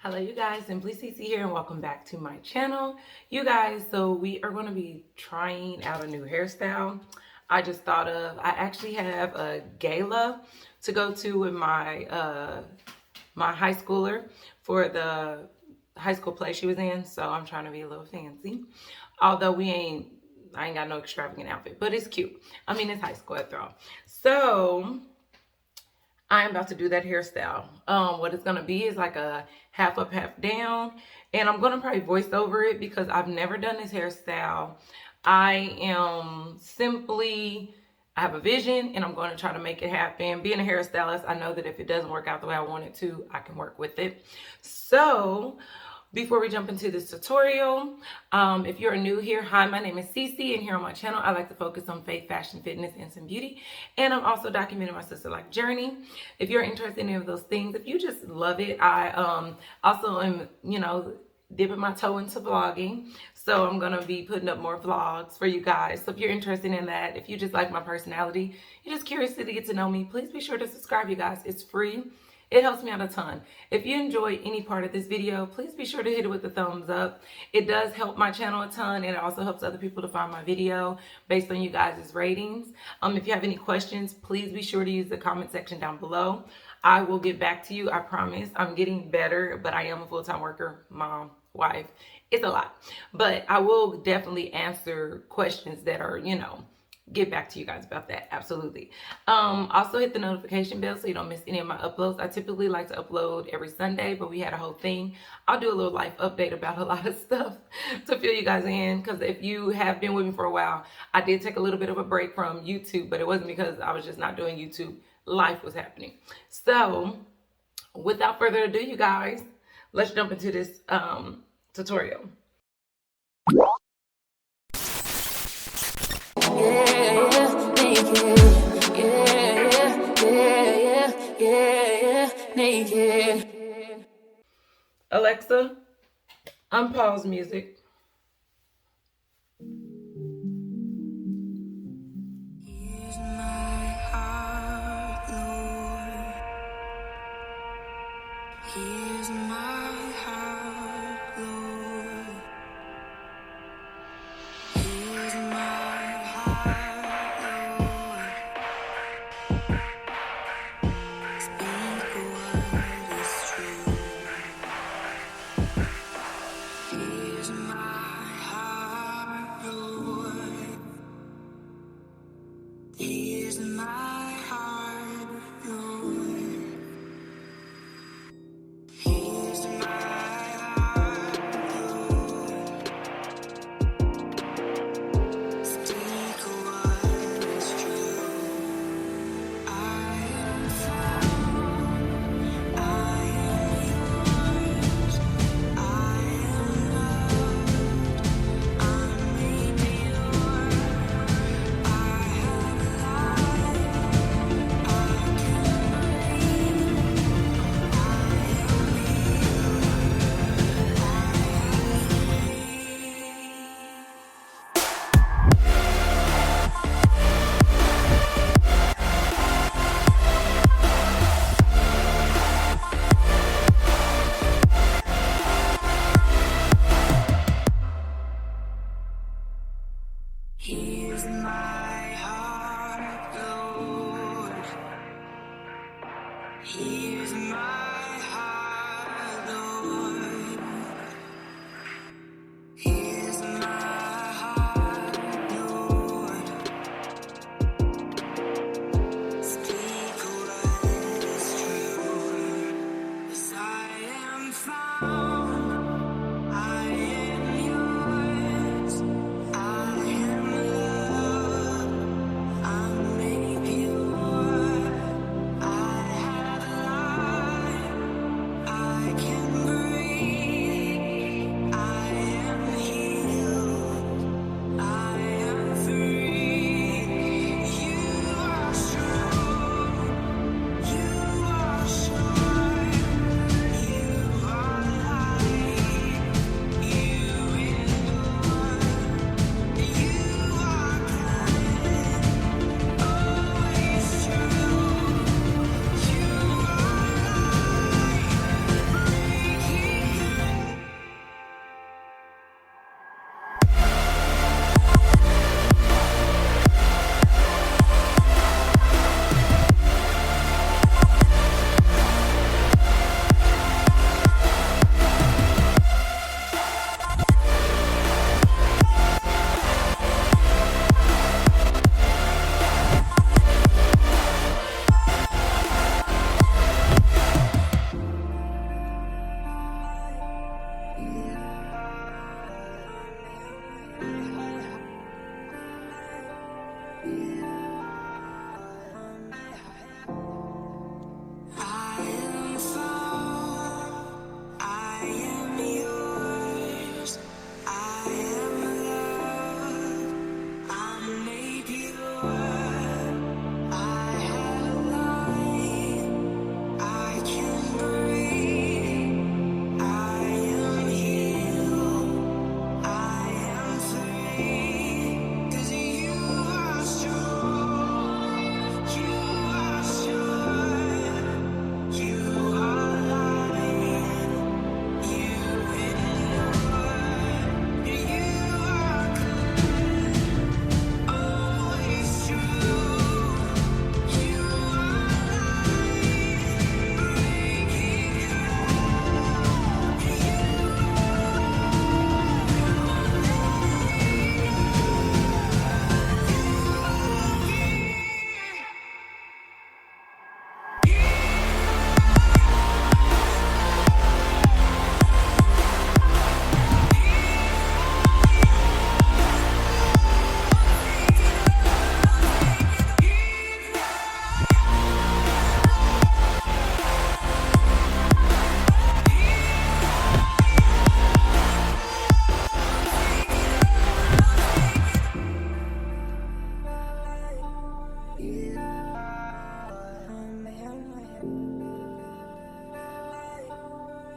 Hello you guys, CimplyCeCe here and welcome back to my channel. You guys, so we are going to be trying out a new hairstyle. I just thought of, I actually have a gala to go to with my my high schooler for the high school play she was in, so I'm trying to be a little fancy. Although I ain't got no extravagant outfit, but it's cute. I mean, it's high school after all. So I am about to do that hairstyle. What it's gonna be is like a half up, half down. And I'm gonna probably voice over it because I've never done this hairstyle. I have a vision and I'm gonna try to make it happen. Being a hairstylist, I know that if it doesn't work out the way I want it to, I can work with it. So before we jump into this tutorial, if you're new here, hi, my name is Cece, and here on my channel, I like to focus on faith, fashion, fitness, and some beauty. And I'm also documenting my sister-like journey. If you're interested in any of those things, if you just love it, I also am, dipping my toe into vlogging. So I'm going to be putting up more vlogs for you guys. So if you're interested in that, if you just like my personality, you're just curious to get to know me, please be sure to subscribe, you guys. It's free. It helps me out a ton. If you enjoy any part of this video, please be sure to hit it with a thumbs up. It does help my channel a ton, and it also helps other people to find my video based on you guys' ratings. If you have any questions, please be sure to use the comment section down below. I will get back to you, I promise. I'm getting better, but I am a full-time worker, mom, wife. It's a lot. But I will definitely answer questions that are, get back to you guys about that. Absolutely. Also hit the notification bell so you don't miss any of my uploads. I typically like to upload every Sunday, but we had a whole thing. I'll do a little life update about a lot of stuff to fill you guys in, because if you have been with me for a while, I did take a little bit of a break from YouTube, but it wasn't because I was just not doing YouTube. Life was happening. So without further ado, you guys, let's jump into this tutorial. Alexa, unpause music. Here's my heart, Lord. Here's my heart, Lord. Here's my heart, Lord. Speak what is true. Here's my heart, Lord. Here's my heart, Lord. Here's my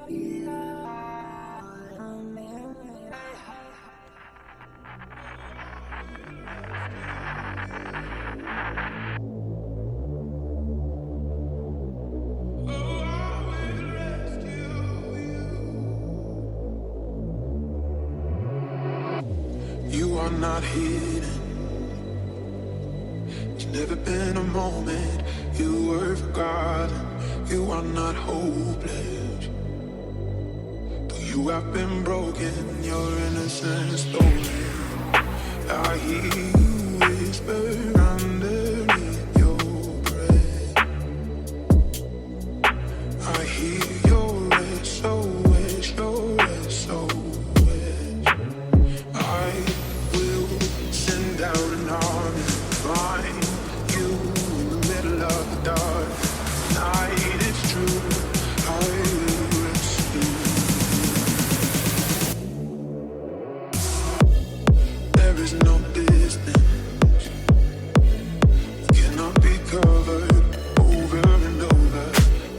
You are not hidden. There's never been a moment you were forgotten. You are not hopeless. Though you have been broken, your innocence stolen. I hear you whisper underneath your breath. I hear your SOS, your SOS. I will send out an army, find you in the middle of the dark. Night is true, I will rescue. There is no distance, cannot be covered over and over.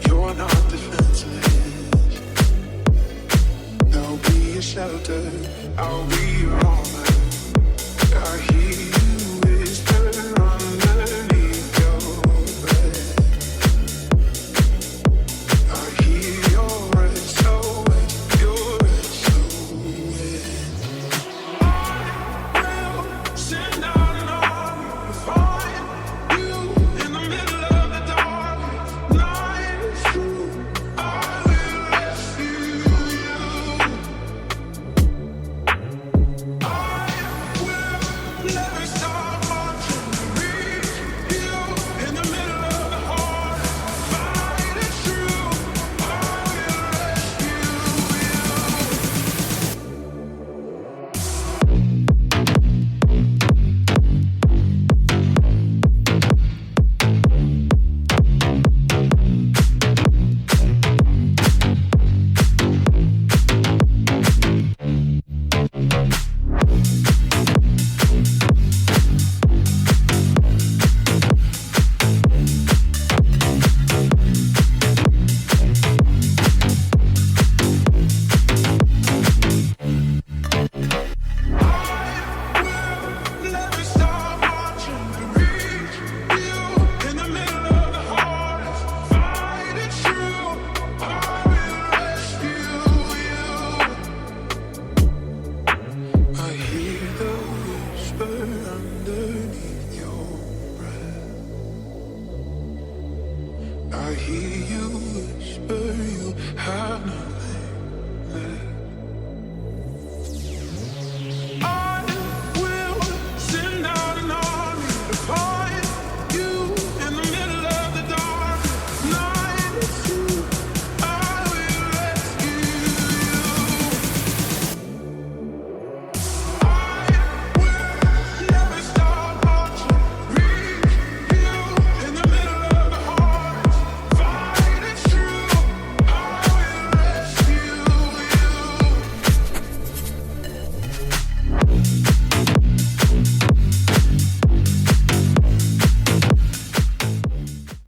You're not defenseless. I'll be your shelter, I'll be your armor. I